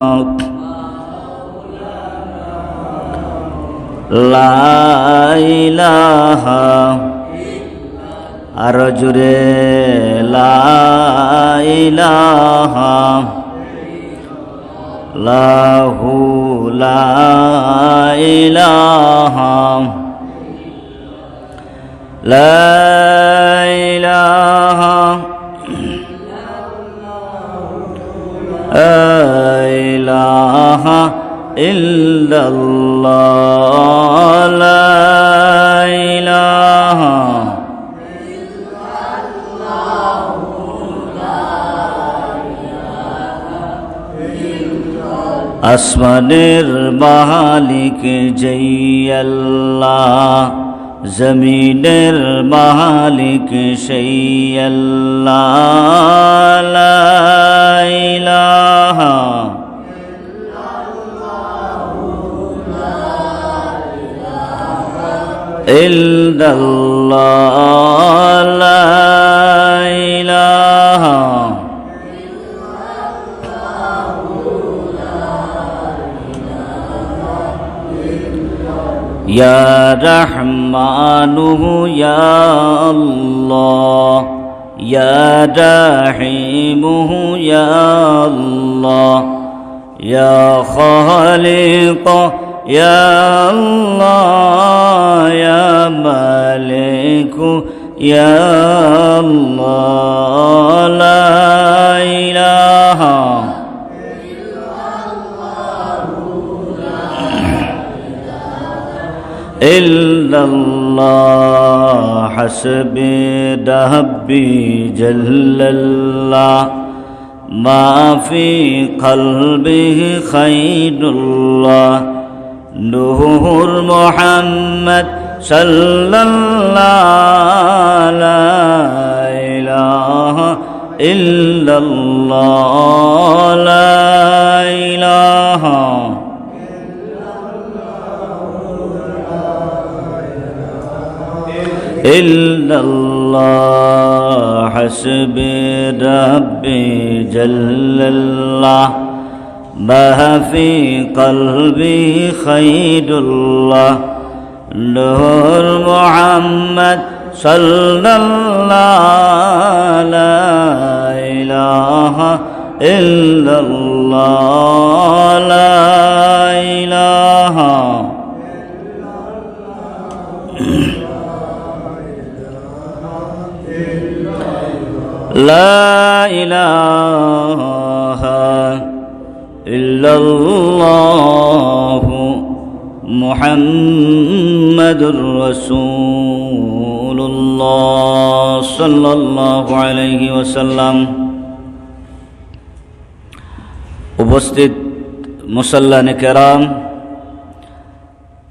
লা ইলাহা আর জুরে লা ইলাহা লাহু লা ইলাহা লা ইলাহা ইলাহা ইল্লাল্লাহ লা ইলাহা আসমানের মালিক যেই আল্লাহ, জমিনের মালিক সেই আল্লাহ লা ইলাহা ইল্লাল্লাহ লা ইলাহা ইয়া রহমানু ইয়া আল্লাহ, ইয়া রাহিমু ইয়া আল্লাহ, ইয়া খালিক ইয়া আল্লাহ, ইয়া মালিক ইয়া আল্লাহ লা ইলাহা ইল্লাল্লাহ হাসবি রাব্বি জাল্লাল্লাহ মা ফি কলবি খায়রুল্লাহ নূর মুহাম্মদ সাল্লাল্লাহু লা ইলাহা ইল্লাল্লাহ লা ইলাহা ইল্লাল্লাহ হাসবি রাব্বি জাল্লাল্লাহ মা ফি কলবি খায়রুল্লাহ নূর মুহাম্মদ সাল্লাল্লাহু লা ইলাহা ইল্লাল্লাহ লা ইলাহা লা ইলাহা ইল্লাল্লাহ মুহাম্মাদুর রাসূলুল্লাহ সাল্লাল্লাহু আলাইহি ওয়াসাল্লাম। উপস্থিত মুসল্লানে কেরাম,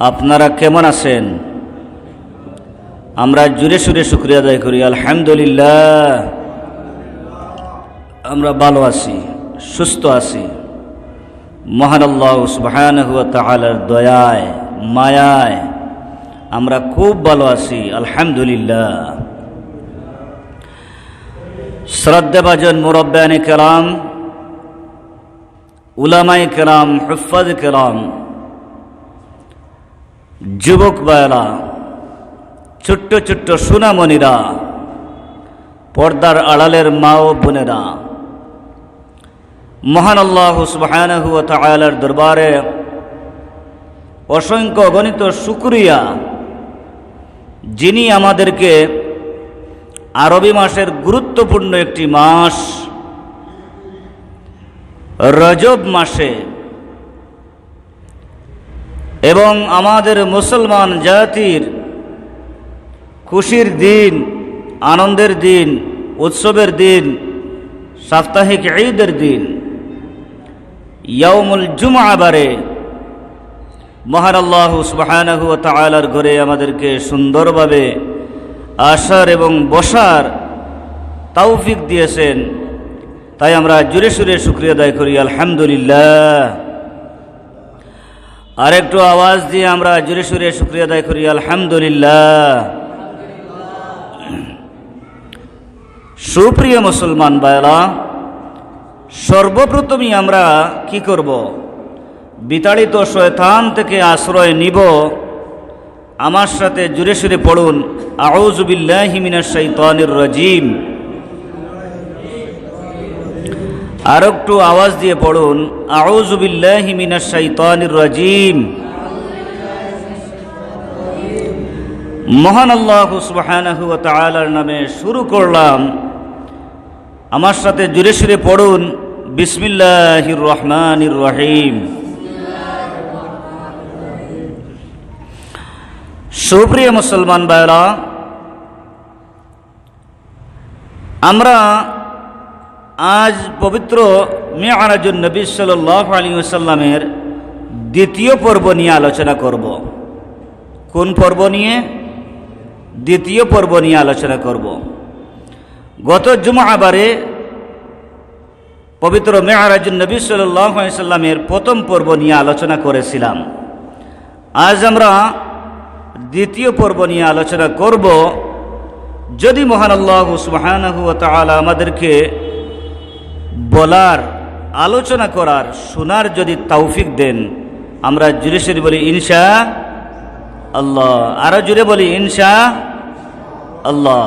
আপনারা কেমন আছেন? আমরা জোরে সুরে শুকরিয়া আদায় করি আলহামদুলিল্লাহ। আমরা ভালো আছি, সুস্থ আছি। মহান আল্লাহ সুবহানাহু ওয়া তাআলার দয়ায় মায়ায় আমরা খুব ভালো আছি আলহামদুলিল্লাহ। শ্রদ্ধাভাজন মুরব্বিয়ানে কেরাম, উলামায়ে কেরাম, হুফাজ কেরাম, যুবক ভাইরা, ছোট্ট ছোট্ট সোনামণিরা, পর্দার আড়ালের মা ও বোনেরা, মহান আল্লাহ সুবহানাহু ওয়া তাআলার দরবারে অসংখ্য অগণিত শুকরিয়া, যিনি আমাদেরকে আরবি মাসের গুরুত্বপূর্ণ একটি মাস রজব মাসে এবং আমাদের মুসলমান জাতির খুশির দিন, আনন্দের দিন, উৎসবের দিন, সাপ্তাহিক ঈদের দিন ইয়াউমুল জুমআ বারে মহান আল্লাহ সুবহানাহু ওয়া তাআলার ঘরে আমাদেরকে সুন্দরভাবে আসার এবং বসার তৌফিক দিয়েছেন। তাই আমরা জোরে সুরে শুকরিয়া আদায় করি আলহামদুলিল্লাহ। আর একটু আওয়াজ দিয়ে আমরা জোরে সুরে শুকরিয়া আদায় করি আলহামদুলিল্লাহ। সুপ্রিয় মুসলমান ভাইরা, সর্বপ্রথমই আমরা কি করব? বিতাড়িত শয়তান থেকে আশ্রয় নিব। আমার সাথে জুড়ে সুরে পড়ুন, আউযু বিল্লাহি মিনাশ শাইতানির রাজিম। আর একটু আওয়াজ দিয়ে পড়ুন, আউযু বিল্লাহি মিনাশ শাইতানির রাজিম। মহান আল্লাহ সুবহানাহু ওয়া তাআলার নামে শুরু করলাম। আমার সাথে জুড়ে সুরে পড়ুন, বিসমিল্লাহির রহমানির রহিম। সুপ্রিয় মুসলমান ভাইরা, আমরা আজ পবিত্র মিআরাজুন নবী সাল্লাল্লাহু আলাইহি ওয়াসাল্লামের দ্বিতীয় পর্ব নিয়ে আলোচনা করব। কোন পর্ব নিয়ে? দ্বিতীয় পর্ব নিয়ে আলোচনা করব। গত জুমআবারে পবিত্র মিআরাজুন নবী সাল্লাল্লাহু আলাইহি ওয়াসাল্লামের প্রথম পর্ব নিয়ে আলোচনা করেছিলাম। আজ আমরা দ্বিতীয় পর্ব নিয়ে আলোচনা করব। যদি মহান আল্লাহ সুবহানাহু ওয়া তাআলা আমাদেরকে বলার, আলোচনা করার, শোনার যদি তৌফিক দেন, আমরা জুড়ে সুরে বলি ইনশা আল্লাহ। আরো জুড়ে বলি ইনশা আল্লাহ।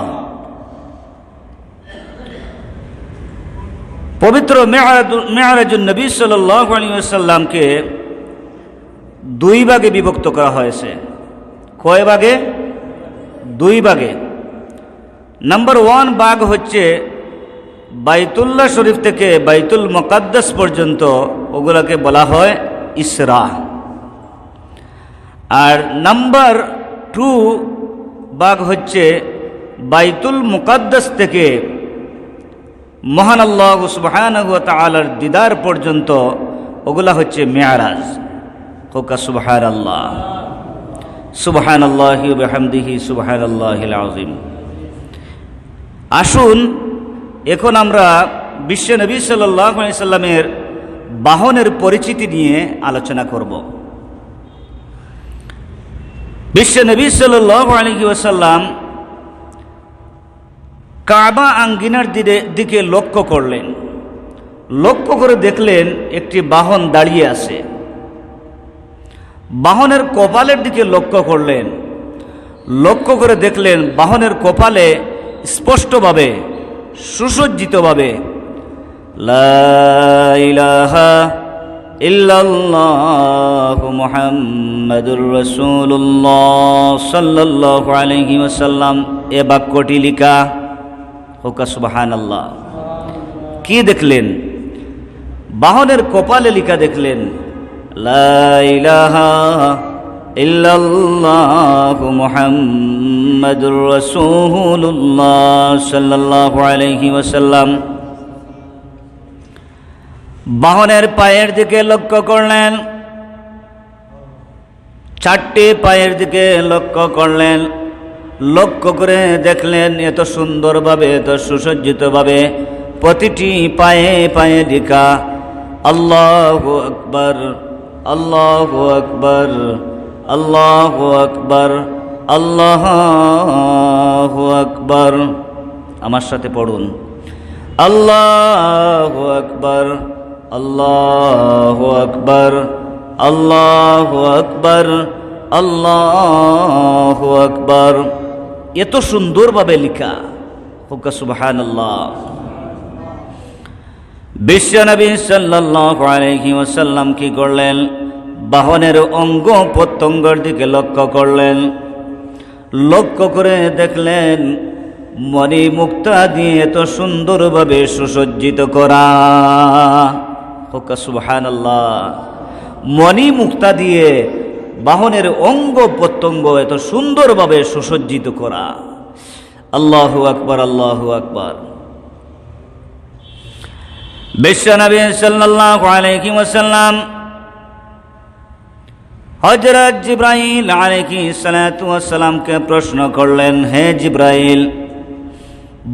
পবিত্র মিআরাজুন নবী সাল্লাল্লাহু আলাইহি ওয়াসাল্লামকে দুই ভাগে বিভক্ত করা হয়েছে। কয় ভাগে? দুই ভাগে। নাম্বার 1 ভাগ হচ্ছে বাইতুল্লাহ শরীফ থেকে বাইতুল মুকাদ্দাস পর্যন্ত, ওগুলোকে বলা হয় ইসরা। আর নাম্বার 2 ভাগ হচ্ছে বাইতুল মুকাদ্দাস থেকে মহান আল্লাহ সুবহানাহু ওয়া তাআলার দিদার পর্যন্ত, ওগুলা হচ্ছে মেরাজ। কোকা সুবহানাল্লাহ, সুবহানাল্লাহি ওয়া বিহামদিহি, সুবহানাল্লাহিল আযীম। আসুন এখন আমরা বিশ্ব নবী সাল্লাল্লাহু আলাইহি সাল্লামের বাহনের পরিচিতি নিয়ে আলোচনা করব। বিশ্ব নবী সাল্লাল্লাহু আলাইহি ওয়াসাল্লাম কাবা আঙ্গিনার দিকে লক্ষ্য করলেন। লক্ষ্য করে দেখলেন একটি বাহন দাঁড়িয়ে আছে। বাহনের কপালের দিকে লক্ষ্য করলেন। লক্ষ্য করে দেখলেন বাহনের কপালে স্পষ্টভাবে, সুসজ্জিতভাবে লা ইলাহা ইল্লাল্লাহু মুহাম্মাদুর রাসূলুল্লাহ সাল্লাল্লাহু আলাইহি ওয়াসাল্লাম এ বাক্যটি লেখা। হোকা সুবহানাল্লাহ। কি দেখলেন? বাহনের কপালে লেখা দেখলেন লা ইলাহা ইল্লাল্লাহু মুহাম্মাদুর রাসূলুল্লাহ সাল্লাল্লাহু আলাইহি ওয়াসাল্লাম। বাহনের পায়ের দিকে লক্ষ্য করলেন। 4টি পায়ের দিকে লক্ষ্য করলেন। লক্ষ্য করে দেখলেন এত সুন্দরভাবে, এত সুসজ্জিতভাবে প্রতিটি পায়ে পায়ে লেখা আল্লাহু আকবার, আল্লাহু আকবার, আল্লাহু আকবার, আল্লাহু আকবার। আমার সাথে পড়ুন, আল্লাহু আকবার, আল্লাহু আকবার, আল্লাহু আকবার, আল্লাহু আকবার। এত সুন্দরভাবে লেখা। হোক সুবহানাল্লাহ। বিশ্ব নবী সাল্লাল্লাহু আলাইহি ওয়াসাল্লাম কি করলেন? বাহনের অঙ্গ প্রত্যঙ্গের দিকে লক্ষ্য করলেন। লক্ষ্য করে দেখলেন মণি মুক্তা দিয়ে এত সুন্দরভাবে সুসজ্জিত করা। হোক সুবহানাল্লাহ। মণি মুক্তা দিয়ে বাহনের অঙ্গ প্রত্যঙ্গ এত সুন্দরভাবে সুসজ্জিত করা। আল্লাহু আকবার, আল্লাহু আকবার। বিশ্ব নবী সাল্লাল্লাহু আলাইহি ওয়াসাল্লাম হযরত জিবরাইল আলাইহিস সালাতু ওয়াস সালামকে প্রশ্ন করলেন, হে জিবরাইল,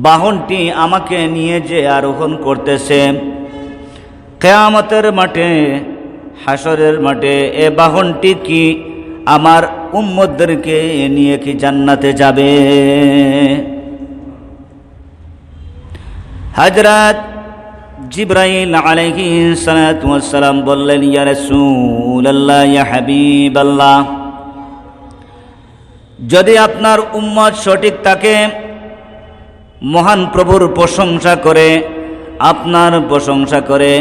বাহনটি আমাকে নিয়ে যে আরোহণ করতেছে কিয়ামতের মাঠে, হাসরের মাঠে, এ বাহনটি কি আমার উম্মতদেরকে নিয়ে কি জান্নাতে যাবে? হযরত জিবরাইল আলাইহিস সালাতু ওয়াস সালাম বললেন, ইয়া রাসূলুল্লাহ, ইয়া হাবিবাল্লাহ, যদি আপনার উম্মত সঠিক থাকে, মহান প্রভুর প্রশংসা করে, আপনার প্রশংসা করে,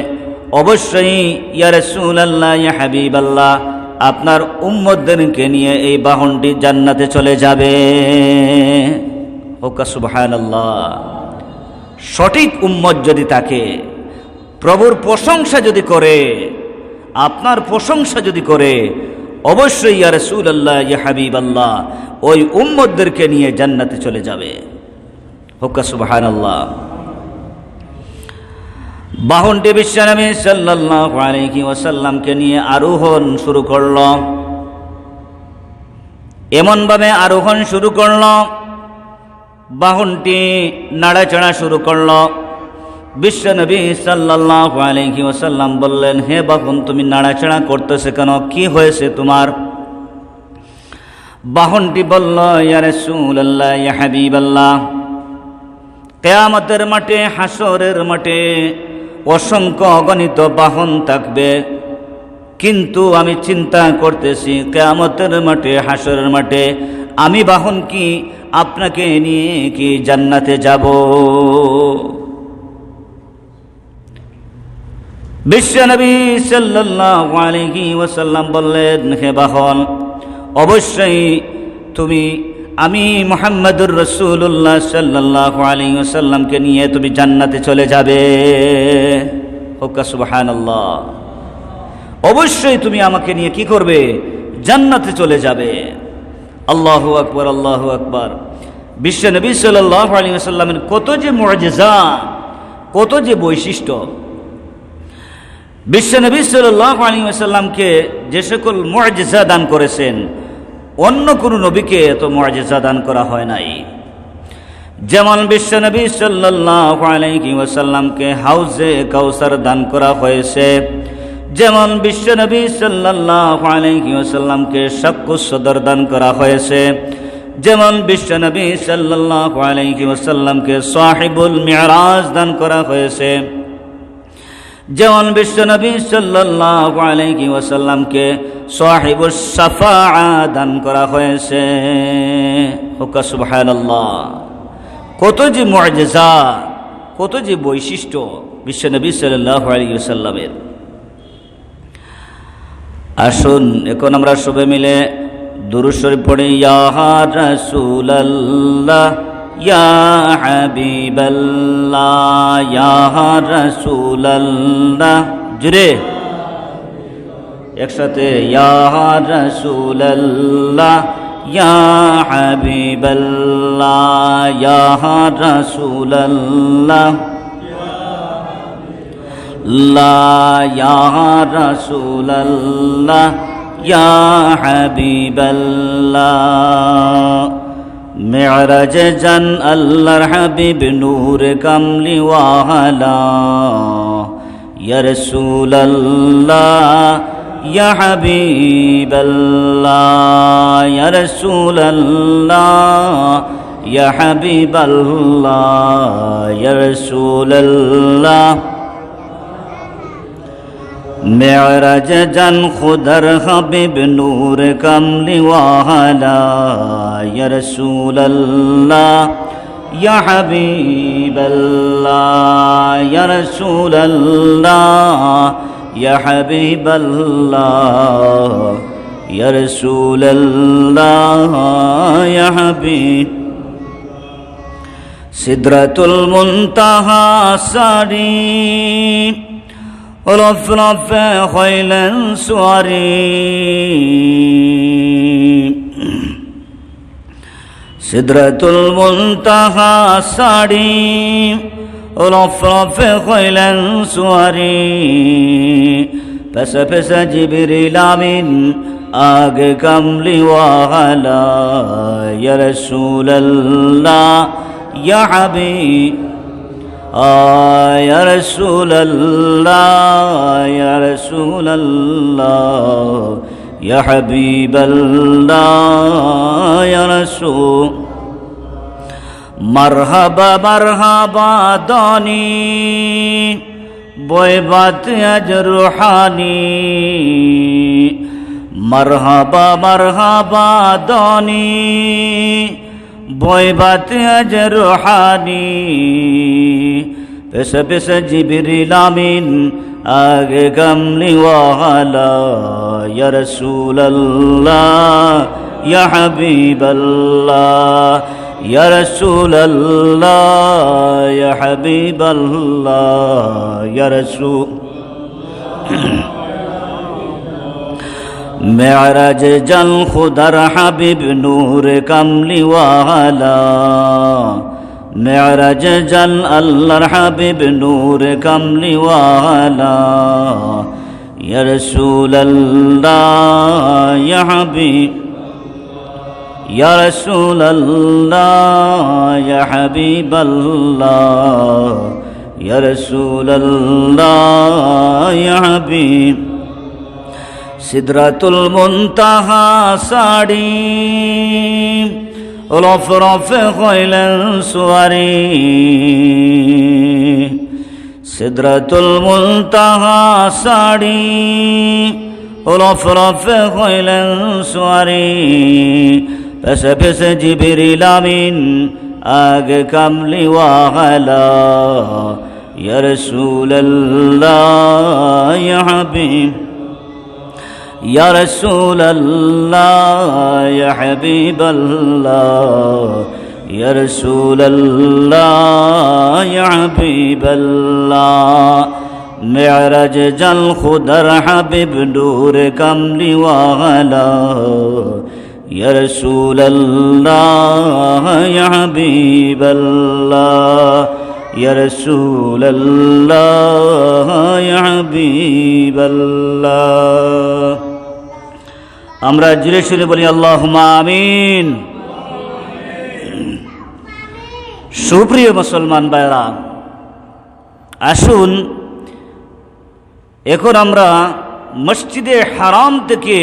অবশ্যই ইয়া রাসূলুল্লাহ, ইয়া হাবিবাল্লাহ, আপনার উম্মতদেরকে নিয়ে এই বাহনটি জান্নাতে চলে যাবে। ওকা সুবহানাল্লাহ। সঠিক উম্মত যদি থাকে, প্রভুর প্রশংসা যদি করে, আপনার প্রশংসা যদি করে, অবশ্যই ইয়া রাসূলুল্লাহ, ইয়া হাবিবাল্লাহ, ওই উম্মতদেরকে নিয়ে জান্নাতে চলে যাবে। ওকা সুবহানাল্লাহ। বাহনটি বিশ্বনবী সাল্লাল্লাহু আলাইহি ওয়াসাল্লামকে নিয়ে আরোহণ শুরু করল। এমনভাবে আরোহণ শুরু করল, বাহনটি নাড়াচাড়া শুরু করল। বিশ্বনবী সাল্লাল্লাহু আলাইহি ওয়াসাল্লাম বললেন, হে বাহন, তুমি নাড়াচাড়া করতেছে কেন? কি হয়েছে তোমার? বাহনটি বলল, ইয়া রাসূলুল্লাহ, ইয়া হাবিবাল্লাহ, কিয়ামতের মাঠে, হাসরের মাঠে অসংখ্য অগণিত বাহন থাকবে, কিন্তু আমি চিন্তা করতেছি কিয়ামতের মাঠে, হাসরের মাঠে আমি বাহন কি আপনাকে নিয়ে কি জান্নাতে যাব? বিশ্বনবী সাল্লাল্লাহু আলাইহি ওয়াসাল্লাম বললেন, হে বাহন, অবশ্যই আমি মুহাম্মদুর রাসূলুল্লাহ সাল্লাল্লাহু আলাইহি ওয়াসাল্লামকে নিয়ে তুমি জান্নাতে চলে যাবে। ওকা সুবহানাল্লাহ। অবশ্যই তুমি আমাকে নিয়ে কি করবে? জান্নাতে চলে যাবে। আল্লাহু আকবার, আল্লাহু আকবার। বিশ্বনবী সাল্লাল্লাহু আলাইহি ওয়াসাল্লামের কত যে মুআজিজা, কত যে বৈশিষ্ট্য। বিশ্বনবী সাল্লাল্লাহু আলাইহি ওয়াসাল্লামকে যে সকল মুআজিজা দান করেছেন, অন্য কোন নবীকে এত মুআজিজা দান করা হয় নাই। যেমন বিশ্বনবী সাল্লাল্লাহু আলাইহি ওয়াসাল্লামকে হাউজে কাউসার দান করা হয়েছে, যেমন বিশ্বনবী সাল্লাল্লাহু আলাইহি ওয়াসাল্লামকে শাক্কুস সদর দান করা হয়েছে, যেমন বিশ্বনবী সাল্লাল্লাহু আলাইহি ওয়াসাল্লামকে সাহিবুল মিরাজ দান করা হয়েছে, যেমন বিশ্বনবী সাল্লাল্লাহু আলাইহি ওয়াসাল্লামকে সাহিবুস শাফাআ দান করা হয়েছে। ওকা সুবহানাল্লাহ। কত যে মুআজিজা, কত যে বৈশিষ্ট্য বিশ্বনবী সাল্লাল্লাহু আলাইহি ওয়াসাল্লামের। আসুন এখন আমরা সবাই মিলে দুরূদ শরীফ পড়ি। ইয়া রাসূলুল্লাহ, ইয়া হাবিবাল্লাহ, ইয়া রাসূলুল্লাহ, জুড়ে একসাথে, ইয়া রাসূলুল্লাহ, ইয়া হাবিবাল্লাহ, ইয়া রাসূলুল্লাহ, ইয়া রাসূলুল্লাহ, ইয়া হাবিবাল্লাহ। মেরাজ জান আল্লাহর হাবিব নূর কামলি ওয়ালা, ইয়া রাসূলুল্লাহ, ইয়া হাবিবাল্লাহ, ইয়া রাসূলুল্লাহ, ইয়া হাবিবাল্লাহ, ইয়া রাসূলুল্লাহ। মেরাজ জান খুদার হাবিব নূর কামলি ওয়ালা, ইয়া রাসূলুল্লাহ, ইয়া হাবিবাল্লাহ, ইয়া রাসূলুল্লাহ, ইয়া হাবিবাল্লাহ, ইয়া রাসূলুল্লাহ, ইয়া হাবিব। সিদরাতুল মুনতাহা সারি, রফরফ খৈলেন সুয়ারি, সিদরাতুল মুনতাহা সারি, রফরফ খৈলেন সুয়ারি। পেশা পেশা জিবরিল আমিন আগে কামলি ওয়ালা, ইয়া রাসূলুল্লাহ, ইয়া হাবিব। ইয়া রাসূলুল্লাহ, ইয়া রাসূলুল্লাহ, ইয়া হাবিবাল্লাহ, ইয়া রাসূল। মারহাবা মারহাবা দানি, বয়বাত আজ রুহানি, মারহাবা মারহাবা দনি, বয়বাত আজ রুহানি, পেশে পেশে জিবরিল আমিন আগে কামলি ওয়ালা, ইয়া রাসূলুল্লাহ ইয়া হাবিবাল্লাহ, ইয়া রাসূলুল্লাহ ইয়া হাবিবাল্লাহ, ইয়া রাসূল। মেরাজ জল খুদার হাবিব নূর কামলি ওয়ালা, মেরাজ জল আল্লাহর হাবিব নূর কামলি ওয়ালা, ইয়া রাসূলুল্লাহ ইয়া হাবিব, ইয়া রাসূলুল্লাহ ইয়া হাবিবাল্লাহ, ইয়া রাসূলুল্লাহ ইয়া হাবিব। সিদরাতুল মুনতাহা সাড়ি, রফ রফ হইলেন সুয়ারি, সিদরাতুল মুনতাহা সাড়ি, রফ রফ হইলেন সুয়ারি, পেশে পেশে জিবরিল আমিন আগে কামলি ওয়ালা, ইয়া রাসূলুল্লাহ ইয়া হাবিব, ইয়া রাসূলুল্লাহ ইয়া হাবিবাল্লাহ, ইয়া রাসূলুল্লাহ ইয়া হাবিবাল্লাহ। মেরাজ জল খুদার হাবিব নূর কামলি ওয়ালা, ইয়া রাসূলুল্লাহ ইয়া হাবিবাল্লাহ, ইয়া রাসূলুল্লাহ ইয়া হাবিবাল্লাহ। আমরা জোরে সুরে বলি আল্লাহুম্মা আমিন। সুপ্রিয় মুসলমান ভাইরা, আসুন এখন আমরা মসজিদে হারাম থেকে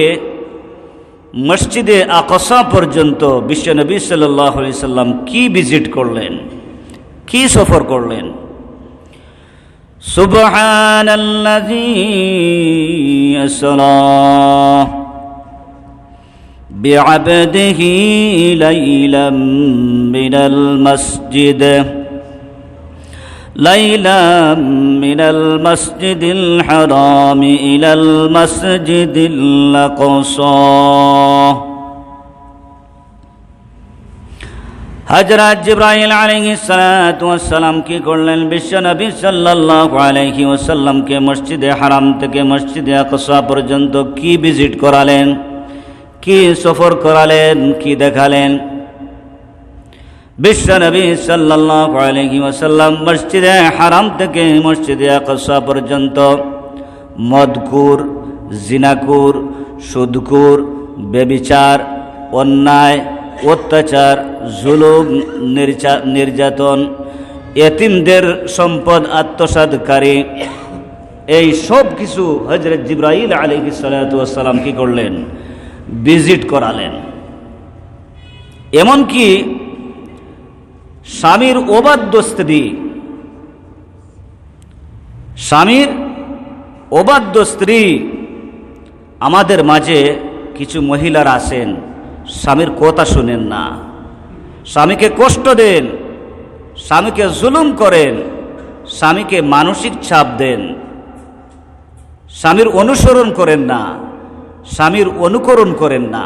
মসজিদে আকসা পর্যন্ত বিশ্বনবী সাল্লাল্লাহু আলাইহি সাল্লাম কি ভিজিট করলেন, কি সফর করলেন। সুবহানাল্লাযী আসরা বিআবদিহি লাইলাম মিনাল মাসজিদ, লাইলাম মিনাল মাসজিদিল হারাম ইলাল মাসজিদিল আকসা। হযরত জিবরাইল আলাইহিস সালাতু ওয়াস সালাম কি করলেন? বিশ্বনবী সাল্লাল্লাহু আলাইহি ওয়াসাল্লামকে মসজিদে হারাম থেকে মসজিদে আকসা পর্যন্ত কি ভিজিট করালেন, কি সফর করালেন, কি দেখালেন। বিশ্বনবী সাল্লাল্লাহু আলাইহি ওয়াসাল্লাম মসজিদে হারাম থেকে মসজিদে আকসা পর্যন্ত মদকুর, জিনাকুর, সুদকুর, ব্যভিচার, অন্যায়, অত্যাচার, জুলুম, নির্যাতন, এতিমদের সম্পদ আত্মসাৎকারী, এই সব কিছু হযরত জিবরাইল আলাইহিস সালাতু ওয়াস সালাম কি করলেন? ভিজিট করালেন। এমনকি স্বামীর অবাধ্য স্ত্রী, স্বামীর অবাধ্য স্ত্রী, আমাদের মাঝে কিছু মহিলারা আছেন স্বামীর কথা শুনেন না, স্বামীকে কষ্ট দেন, স্বামীকে জুলুম করেন, স্বামীকে মানসিক চাপ দেন, স্বামীর অনুসরণ করেন না, স্বামীর অনুকরণ করেন না।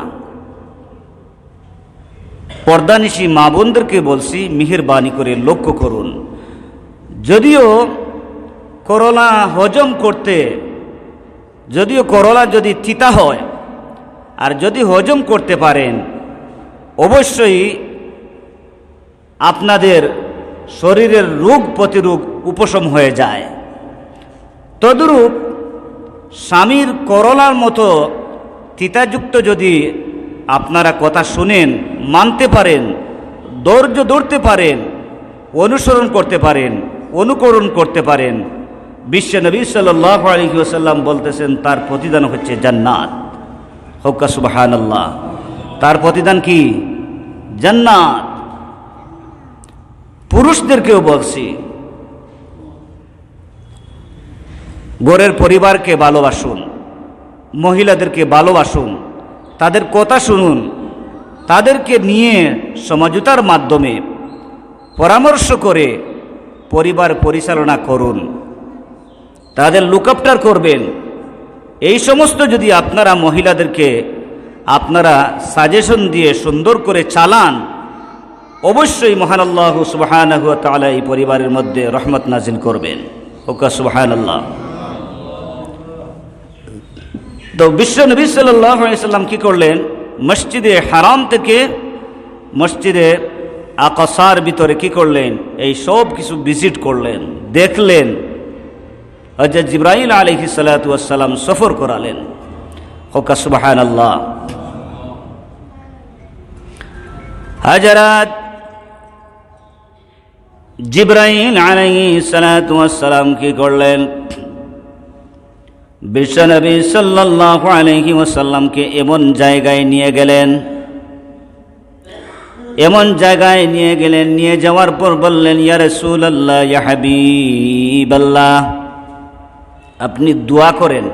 পর্দানিশী মা বোনদেরকে বলছি, মেহেরবানি করে লক্ষ্য করুন। যদিও করলা হজম করতে, যদিও করলা যদি তিতা হয় আর যদি হজম করতে পারেন, অবশ্যই আপনাদের শরীরের রোগ প্রতিরোধ উপশম হয়ে যায়। তদ্রূপ স্বামীর করলার মতো তিতাযুক্ত যদি আপনারা কথা শুনেন, মানতে পারেন, ধৈর্য ধরতে পারেন, অনুসরণ করতে পারেন, অনুকরণ করতে পারেন, বিশ্বনবী সাল্লাল্লাহু আলাইহি ওয়াসাল্লাম বলতেছেন তার প্রতিদান হচ্ছে জান্নাত। হোক সুবহানাল্লাহ। তার প্রতিদান কি? জান্নাত। পুরুষদেরকেও বলছি, ঘরের পরিবারকে ভালোবাসুন, মহিলাদেরকে ভালোবাসুন, তাদের কথা শুনুন, তাদেরকে নিয়ে সমঝোতার মাধ্যমে পরামর্শ করে পরিবার পরিচালনা করুন, তাদের লুক আফটার করবেন। এই সমস্ত যদি আপনারা মহিলাদেরকে আপনারা সাজেশন দিয়ে সুন্দর করে চালান, অবশ্যই মহান আল্লাহ সুবহানাহু ওয়া তাআলা এই পরিবারের মধ্যে রহমত নাজিল করবেন। ওকা সুবহানাল্লাহ। তো বিশ্ব নবী সাল্লাল্লাহু আলাইহি সাল্লাম কি করলেন? মসজিদে হারাম থেকে মসজিদে আকসার ভিতরে কি করলেন? এই সব কিছু ভিজিট করলেন, দেখলেন। হযরত জিবরাইল আলাইহিস সালাতু ওয়াস সালাম সফর করালেন। ওকা সুবহানাল্লাহ। হযরত জিবরাইল আলাইহিস সালাতু ওয়াস সালাম কি করলেন? বিশ্বনবী সাল্লাল্লাহু আলাইহি ওয়াসাল্লামকে এমন জায়গায় নিয়ে গেলেন, এমন জায়গায় নিয়ে গেলেন, নিয়ে যাওয়ার পর বললেন, ইয়া রাসূলুল্লাহ, ইয়া হাবিবাল্লাহ, আপনি দোয়া করেন।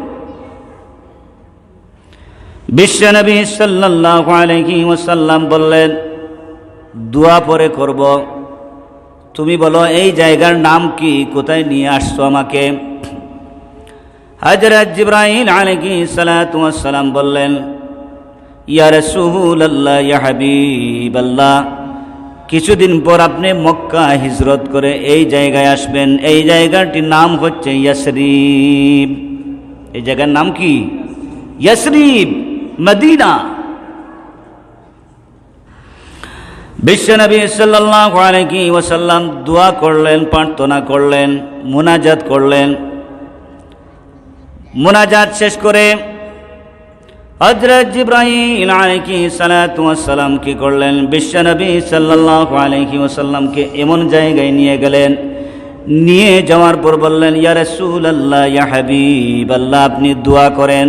বিশ্বনবী সাল্লাল্লাহু আলাইহি ওয়াসাল্লাম বললেন, দোয়া পরে করব, তুমি বলো এই জায়গার নাম কি, কোথায় নিয়ে আসছো আমাকে? হযরত জিবরাইল আলাইহিস সালাতু ওয়াস সালাম বললেন, ইয়া রাসূলুল্লাহ, ইয়া হাবিবাল্লাহ, কিছুদিন পর আপনি মক্কা হিজরত করে এই জায়গায় আসবেন। এই জায়গাটির নাম হচ্ছে ইয়াসরিব। এই জায়গার নাম কি? ইয়াসরিব, মদিনা। বিশ্বনবী সাল্লাল্লাহু আলাইহি ওয়াসাল্লাম দোয়া করলেন, প্রার্থনা করলেন, মুনাজাত করলেন। মুনাজাত শেষ করে হযরত জিবরাইল আলাইহিস সালাতু ওয়াস সালাম কি করলেন? বিশ্বনবী সাল্লাল্লাহু আলাইহি ওয়াসাল্লামকে এমন জায়গায় নিয়ে গেলেন, নিয়ে যাওয়ার পর বললেন, ইয়া রাসূলুল্লাহ, ইয়া হাবিবাল্লাহ, আপনি দোয়া করেন।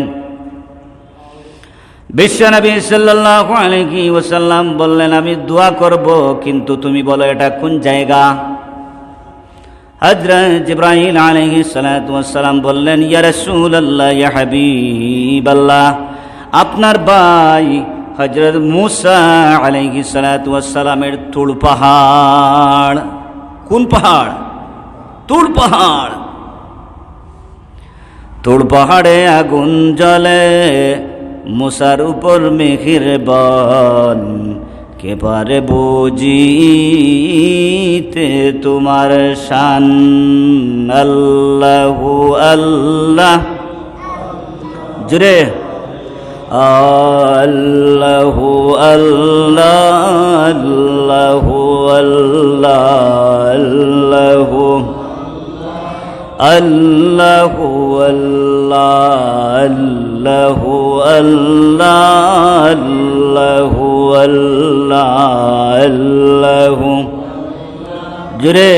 বিশ্বনবী সাল্লাল্লাহু আলাইহি ওয়াসাল্লাম বললেন, আমি দোয়া করব, কিন্তু তুমি বলো এটা কোন জায়গা? হযরত জিবরাইল আলাইহিস সালাতু ওয়াস সালাম বললেন, ইয়া রাসূলুল্লাহ, ইয়া হাবিবাল্লাহ, আপনার ভাই হযরত মূসা আলাইহিস সালাতু ওয়াস সালামের তুর পাহাড়। কোন পাহাড়? তুর পাহাড়। তুর পাহাড়ে আগুন জ্বলে, মূসার উপর মেঘের বন, কে পারে বুঝিতে তোমার শান। আল্লাহু আল্লাহ, জুড়ে আল্লাহু আল্লাহ, আল্লাহু আল্লাহ, আল্লাহু আল্লাহু আল্লাহ, আল্লাহু আল্লাহ, আল্লাহু আল্লাহ, আল্লাহু, জুড়ে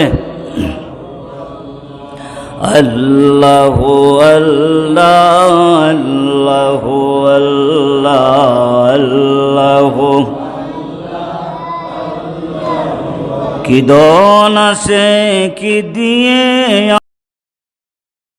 আল্লাহু আল্লাহ, আল্লাহু আল্লাহ, আল্লাহু। কি দন আছে কি দিয়ে